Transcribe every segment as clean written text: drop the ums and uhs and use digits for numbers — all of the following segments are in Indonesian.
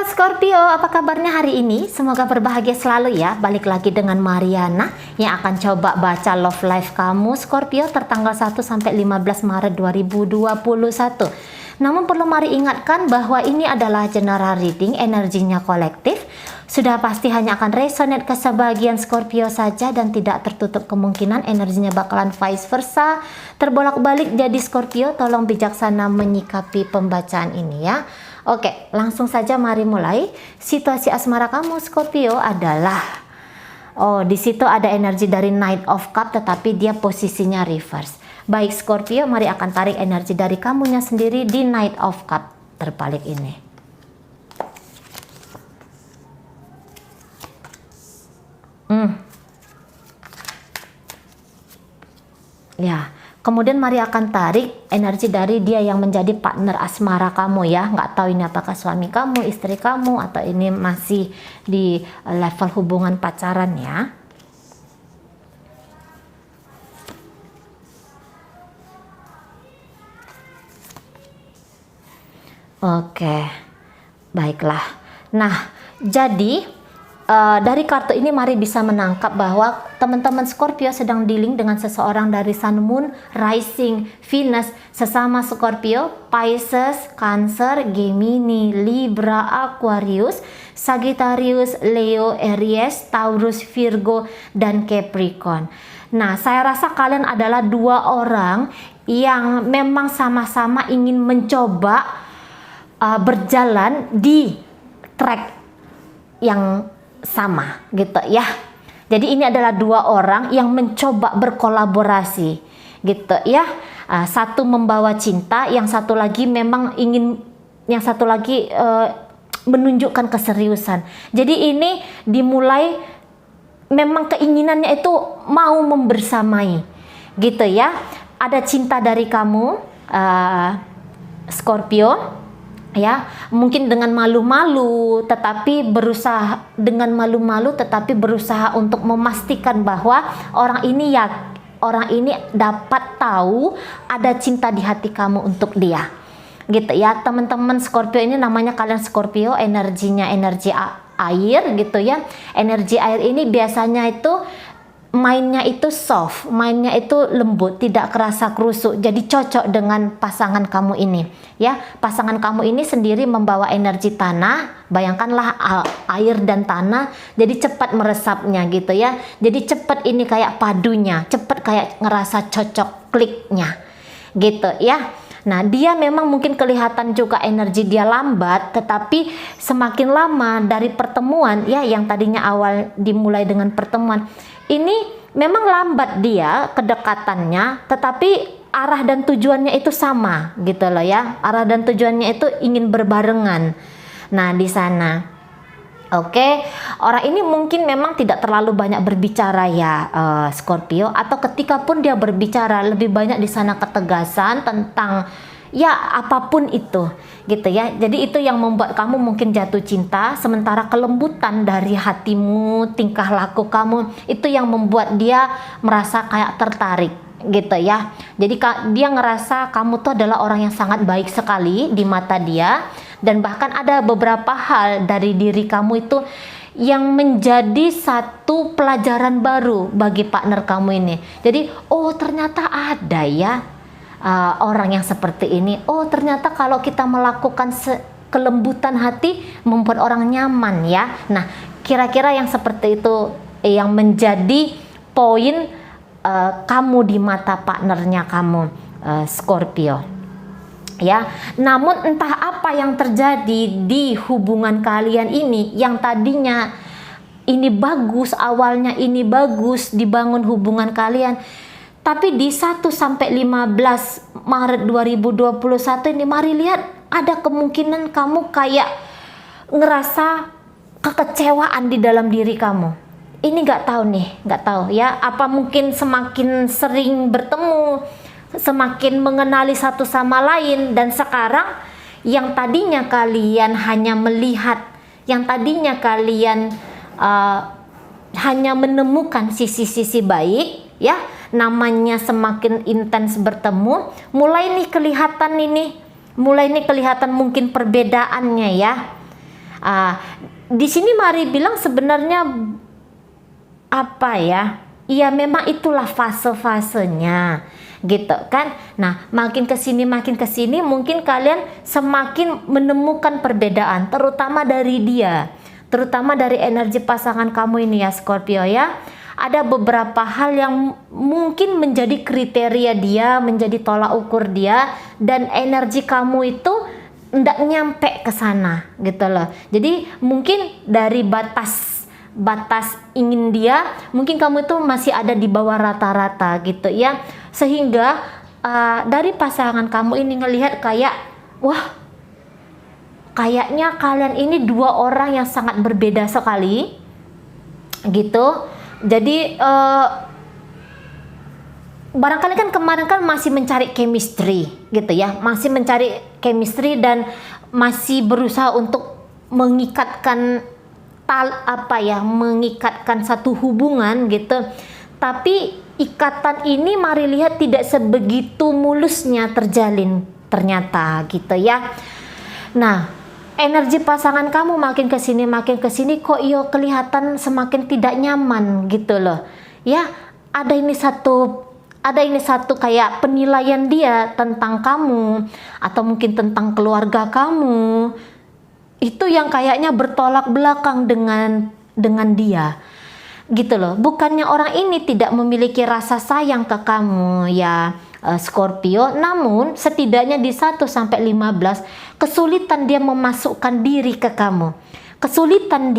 Halo Scorpio, apa kabarnya hari ini? Semoga berbahagia selalu ya. Balik lagi dengan Mariana yang akan coba baca love life kamu Scorpio tertanggal 1 sampai 15 Maret 2021. Namun perlu Mari ingatkan bahwa ini adalah general reading, energinya kolektif. Sudah pasti hanya akan resonate ke sebagian Scorpio saja dan tidak tertutup kemungkinan energinya bakalan vice versa, terbolak-balik. Jadi Scorpio tolong bijaksana menyikapi pembacaan ini ya. Oke, langsung saja mari mulai. Situasi asmara kamu Scorpio adalah di situ ada energi dari Knight of Cup tetapi dia posisinya reverse. Baik Scorpio, mari akan tarik energi dari kamunya sendiri di Knight of Cup terbalik ini. Ya, kemudian mari akan tarik energi dari dia yang menjadi partner asmara kamu ya. Nggak tahu ini apakah suami kamu, istri kamu, atau ini masih di level hubungan pacaran ya. Oke, baiklah. Nah, jadi dari kartu ini mari bisa menangkap bahwa teman-teman Scorpio sedang dealing dengan seseorang dari Sun, Moon, Rising, Venus, sesama Scorpio, Pisces, Cancer, Gemini, Libra, Aquarius, Sagittarius, Leo, Aries, Taurus, Virgo, dan Capricorn. Nah, saya rasa kalian adalah dua orang yang memang sama-sama ingin mencoba berjalan di track yang sama gitu ya. Jadi ini adalah dua orang yang mencoba berkolaborasi gitu ya. Satu membawa cinta, yang satu lagi memang ingin, yang satu lagi menunjukkan keseriusan. Jadi ini dimulai memang keinginannya itu mau membersamai gitu ya. Ada cinta dari kamu Scorpio ya, mungkin dengan malu-malu tetapi berusaha untuk memastikan bahwa orang ini dapat tahu ada cinta di hati kamu untuk dia gitu ya. Teman-teman Scorpio ini namanya kalian Scorpio, energinya energi air gitu ya. Energi air ini biasanya itu mainnya itu soft, mainnya itu lembut, tidak kerasa kerusuk. Jadi cocok dengan pasangan kamu ini ya. Pasangan kamu ini sendiri membawa energi tanah. Bayangkanlah air dan tanah, jadi cepat meresapnya gitu ya. Jadi cepat ini kayak padunya, cepat kayak ngerasa cocok kliknya gitu ya. Nah, dia memang mungkin kelihatan juga energi dia lambat, tetapi semakin lama dari pertemuan ya, yang tadinya awal dimulai dengan pertemuan, ini memang lambat dia kedekatannya, tetapi arah dan tujuannya itu sama gitu loh ya. Arah dan tujuannya itu ingin berbarengan. Nah, di sana. Oke, orang ini mungkin memang tidak terlalu banyak berbicara ya Scorpio, atau ketika pun dia berbicara lebih banyak di sana ketegasan tentang ya apapun itu gitu ya. Jadi itu yang membuat kamu mungkin jatuh cinta, sementara kelembutan dari hatimu, tingkah laku kamu itu yang membuat dia merasa kayak tertarik gitu ya. Jadi dia ngerasa kamu tuh adalah orang yang sangat baik sekali di mata dia, dan bahkan ada beberapa hal dari diri kamu itu yang menjadi satu pelajaran baru bagi partner kamu ini. Jadi ternyata ada ya orang yang seperti ini. Ternyata kalau kita melakukan kelembutan hati membuat orang nyaman ya. Nah, kira-kira yang seperti itu yang menjadi poin kamu di mata partnernya kamu Scorpio ya. Namun entah apa yang terjadi di hubungan kalian ini, yang tadinya ini bagus, awalnya ini bagus dibangun hubungan kalian, tapi di 1 sampai 15 Maret 2021 ini mari lihat ada kemungkinan kamu kayak ngerasa kekecewaan di dalam diri kamu. Ini nggak tahu ya, apa mungkin semakin sering bertemu, semakin mengenali satu sama lain, dan sekarang yang tadinya kalian hanya melihat, yang tadinya kalian hanya menemukan sisi-sisi baik ya, namanya semakin intens bertemu, mulai nih kelihatan mungkin perbedaannya ya. Ah, di sini Mari bilang sebenarnya apa ya? Iya memang itulah fase-fasenya gitu kan. Nah, makin ke sini mungkin kalian semakin menemukan perbedaan terutama dari dia. Terutama dari energi pasangan kamu ini ya Scorpio ya. Ada beberapa hal yang mungkin menjadi kriteria dia, menjadi tolak ukur dia, dan energi kamu itu ndak nyampe ke sana gitu loh. Jadi mungkin dari batas ingin dia, mungkin kamu itu masih ada di bawah rata-rata gitu ya, sehingga dari pasangan kamu ini ngelihat kayak wah kayaknya kalian ini dua orang yang sangat berbeda sekali gitu. Jadi barangkali kan kemarin kan masih mencari chemistry gitu ya, masih mencari chemistry dan masih berusaha untuk mengikatkan mengikatkan satu hubungan gitu. Tapi ikatan ini Mari lihat tidak sebegitu mulusnya terjalin ternyata gitu ya. Nah, energi pasangan kamu makin ke sini kok kelihatan semakin tidak nyaman gitu loh. Ya, ada ini satu kayak penilaian dia tentang kamu atau mungkin tentang keluarga kamu. Itu yang kayaknya bertolak belakang dengan dia gitu loh. Bukannya orang ini tidak memiliki rasa sayang ke kamu ya Scorpio, namun setidaknya di 1 sampai 15 kesulitan dia memasukkan diri ke kamu. Kesulitan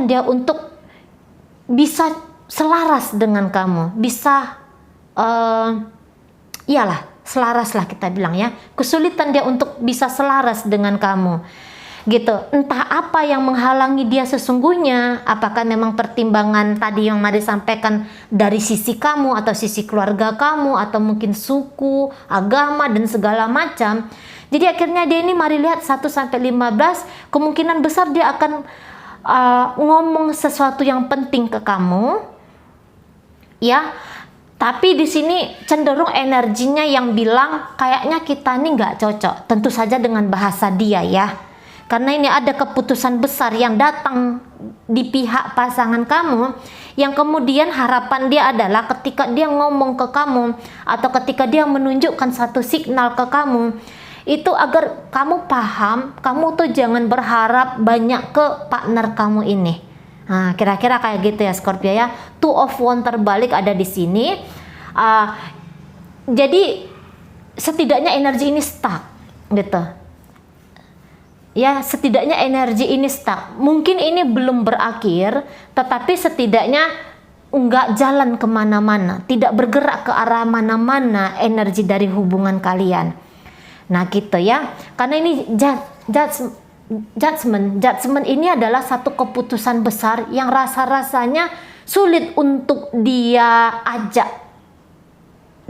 dia untuk bisa selaras dengan kamu, bisa selaras lah kita bilang ya. Kesulitan dia untuk bisa selaras dengan kamu gitu. Entah apa yang menghalangi dia sesungguhnya, apakah memang pertimbangan tadi yang Mari sampaikan dari sisi kamu atau sisi keluarga kamu atau mungkin suku, agama dan segala macam. Jadi akhirnya dia ini Mari lihat 1 sampai 15 kemungkinan besar dia akan ngomong sesuatu yang penting ke kamu ya. Tapi di sini cenderung energinya yang bilang kayaknya kita ini nggak cocok. Tentu saja dengan bahasa dia ya. Karena ini ada keputusan besar yang datang di pihak pasangan kamu, yang kemudian harapan dia adalah ketika dia ngomong ke kamu atau ketika dia menunjukkan satu signal ke kamu, itu agar kamu paham, kamu tuh jangan berharap banyak ke partner kamu ini. Nah, kira-kira kayak gitu ya Scorpio ya. Two of Wands terbalik ada di sini. Jadi setidaknya energi ini stuck gitu. Ya, setidaknya energi ini stuck. Mungkin ini belum berakhir, tetapi setidaknya nggak jalan kemana-mana, tidak bergerak ke arah mana-mana energi dari hubungan kalian. Nah gitu ya. Karena ini judgment ini adalah satu keputusan besar yang rasa-rasanya sulit untuk dia ajak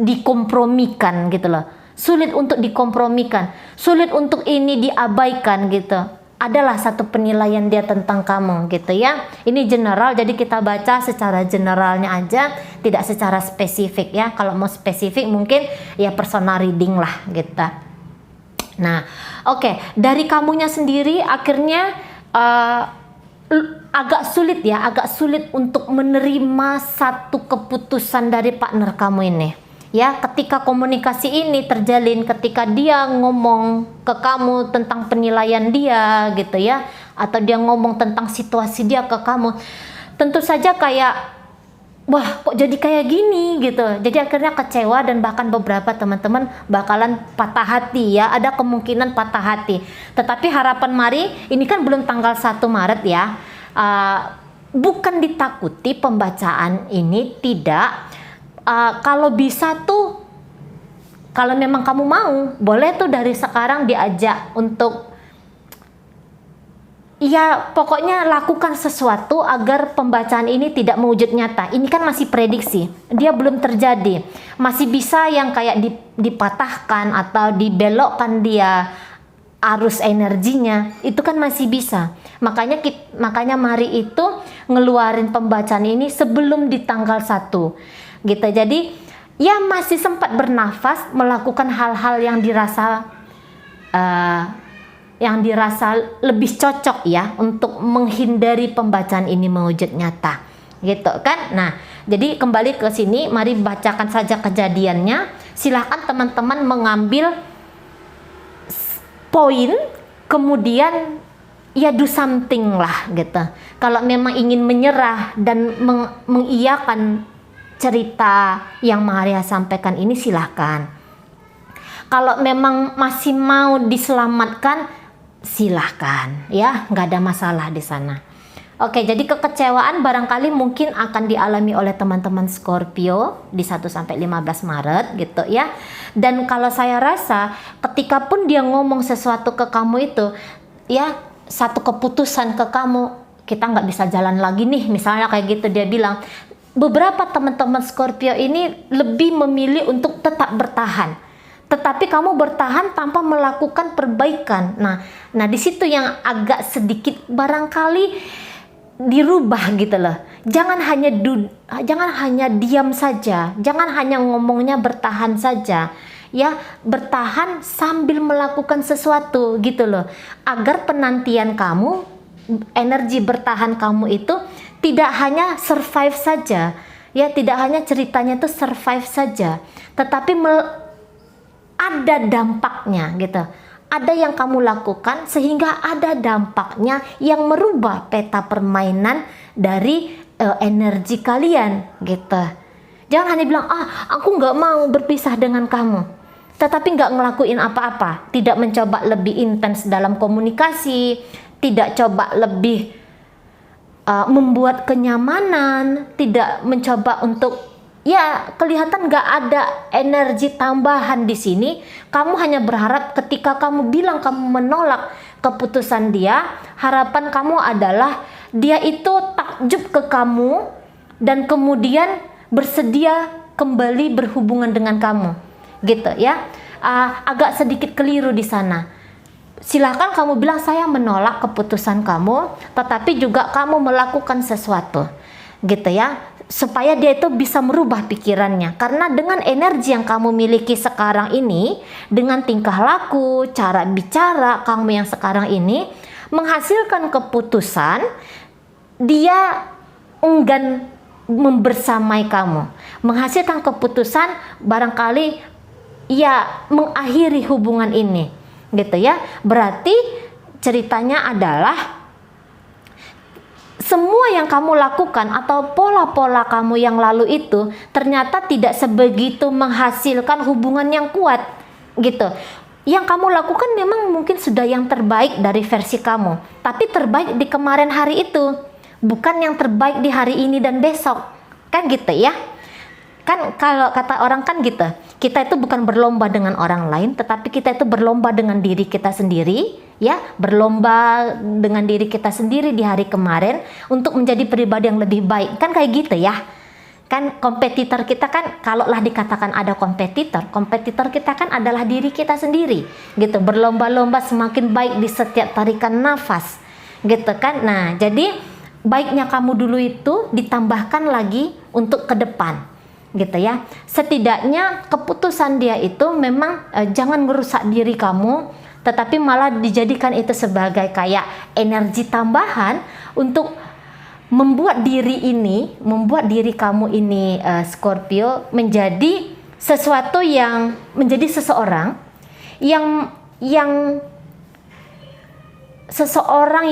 dikompromikan gitu loh. Sulit untuk dikompromikan, sulit untuk ini diabaikan gitu. Adalah satu penilaian dia tentang kamu gitu ya. Ini general, jadi kita baca secara generalnya aja, tidak secara spesifik ya. Kalau mau spesifik mungkin ya personal reading lah gitu. Nah, oke. Dari kamunya sendiri akhirnya agak sulit untuk menerima satu keputusan dari partner kamu ini. Ya, ketika komunikasi ini terjalin, ketika dia ngomong ke kamu tentang penilaian dia gitu ya, atau dia ngomong tentang situasi dia ke kamu, tentu saja kayak wah kok jadi kayak gini gitu. Jadi akhirnya kecewa dan bahkan beberapa teman-teman bakalan patah hati ya, ada kemungkinan patah hati. Tetapi harapan Mari, ini kan belum tanggal 1 Maret ya, bukan ditakuti pembacaan ini, tidak. Kalau bisa tuh, kalau memang kamu mau, boleh tuh dari sekarang diajak untuk ya pokoknya lakukan sesuatu agar pembacaan ini tidak mewujud nyata. Ini kan masih prediksi, dia belum terjadi. Masih bisa yang kayak dipatahkan atau dibelokkan dia arus energinya, itu kan masih bisa. Makanya Mari itu ngeluarin pembacaan ini sebelum di tanggal 1 gitu. Jadi ya masih sempat bernafas melakukan hal-hal yang dirasa yang dirasa lebih cocok ya untuk menghindari pembacaan ini mewujud nyata, gitu kan. Nah, jadi kembali ke sini, mari bacakan saja kejadiannya. Silahkan teman-teman mengambil poin, kemudian ya do something lah gitu. Kalau memang ingin menyerah dan mengiyakan cerita yang Maria sampaikan ini, silahkan. Kalau memang masih mau diselamatkan, silahkan ya, nggak ada masalah di sana. Oke, jadi kekecewaan barangkali mungkin akan dialami oleh teman-teman Scorpio di 1-15 Maret gitu ya. Dan kalau saya rasa ketika pun dia ngomong sesuatu ke kamu itu ya, satu keputusan ke kamu, kita nggak bisa jalan lagi nih, misalnya kayak gitu dia bilang, beberapa teman-teman Scorpio ini lebih memilih untuk tetap bertahan. Tetapi kamu bertahan tanpa melakukan perbaikan. Nah di situ yang agak sedikit barangkali dirubah gitu loh. Jangan hanya diam saja, jangan hanya ngomongnya bertahan saja. Ya, bertahan sambil melakukan sesuatu gitu loh. Agar penantian kamu, energi bertahan kamu itu tidak hanya survive saja. Ya, tidak hanya ceritanya itu survive saja, tetapi ada dampaknya gitu. Ada yang kamu lakukan sehingga ada dampaknya yang merubah peta permainan dari energi kalian gitu. Jangan hanya bilang, aku nggak mau berpisah dengan kamu, tetapi nggak ngelakuin apa-apa, tidak mencoba lebih intens dalam komunikasi, tidak coba lebih membuat kenyamanan, tidak mencoba untuk ya, kelihatan nggak ada energi tambahan di sini. Kamu hanya berharap ketika kamu bilang kamu menolak keputusan dia, harapan kamu adalah dia itu takjub ke kamu dan kemudian bersedia kembali berhubungan dengan kamu, gitu ya. Agak sedikit keliru di sana. Silahkan kamu bilang saya menolak keputusan kamu, tetapi juga kamu melakukan sesuatu, gitu ya, supaya dia itu bisa merubah pikirannya. Karena dengan energi yang kamu miliki sekarang ini, dengan tingkah laku, cara bicara kamu yang sekarang ini, menghasilkan keputusan dia enggan membersamai kamu, menghasilkan keputusan barangkali ya mengakhiri hubungan ini, gitu ya. Berarti ceritanya adalah semua yang kamu lakukan atau pola-pola kamu yang lalu itu ternyata tidak sebegitu menghasilkan hubungan yang kuat, gitu. Yang kamu lakukan memang mungkin sudah yang terbaik dari versi kamu, tapi terbaik di kemarin hari itu, bukan yang terbaik di hari ini dan besok, kan gitu ya. Kan kalau kata orang kan gitu, kita itu bukan berlomba dengan orang lain, tetapi kita itu berlomba dengan diri kita sendiri, ya, berlomba dengan diri kita sendiri di hari kemarin untuk menjadi pribadi yang lebih baik, kan kayak gitu ya. Kan kompetitor kita kan, kalau lah dikatakan ada kompetitor kita kan adalah diri kita sendiri, gitu, berlomba-lomba semakin baik di setiap tarikan nafas, gitu kan. Nah, jadi baiknya kamu dulu itu ditambahkan lagi untuk ke depan, gitu ya. Setidaknya keputusan dia itu memang jangan merusak diri kamu, tetapi malah dijadikan itu sebagai kayak energi tambahan untuk membuat diri kamu ini Scorpio menjadi sesuatu yang menjadi seseorang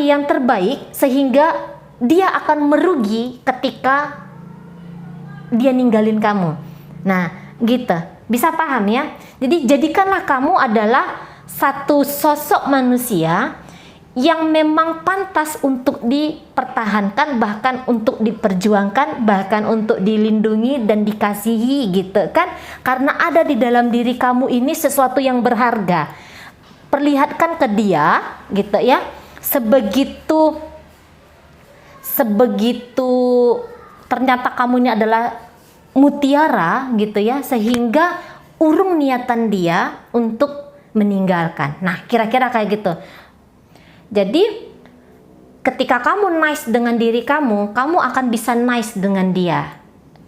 yang terbaik, sehingga dia akan merugi ketika dia ninggalin kamu. Nah, gitu. Bisa paham ya? Jadi jadikanlah kamu adalah satu sosok manusia yang memang pantas untuk dipertahankan, bahkan untuk diperjuangkan, bahkan untuk dilindungi dan dikasihi, gitu kan? Karena ada di dalam diri kamu ini sesuatu yang berharga. Perlihatkan ke dia, gitu ya. Sebegitu ternyata kamu ini adalah mutiara, gitu ya, sehingga urung niatan dia untuk meninggalkan. Nah, kira-kira kayak gitu. Jadi ketika kamu nice dengan diri kamu akan bisa nice dengan dia,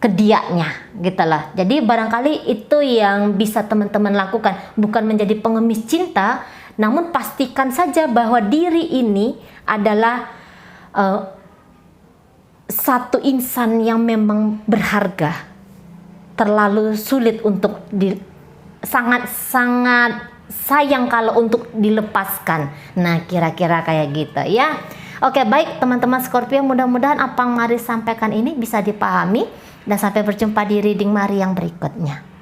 ke dianya, gitu lah. Jadi barangkali itu yang bisa teman-teman lakukan, bukan menjadi pengemis cinta Namun pastikan saja bahwa diri ini adalah satu insan yang memang berharga, terlalu sulit untuk sangat sayang kalau untuk dilepaskan. Nah, kira-kira kayak gitu ya. Oke, baik teman-teman Scorpio, mudah-mudahan apa yang Mari sampaikan ini bisa dipahami, dan sampai berjumpa di reading Mari yang berikutnya.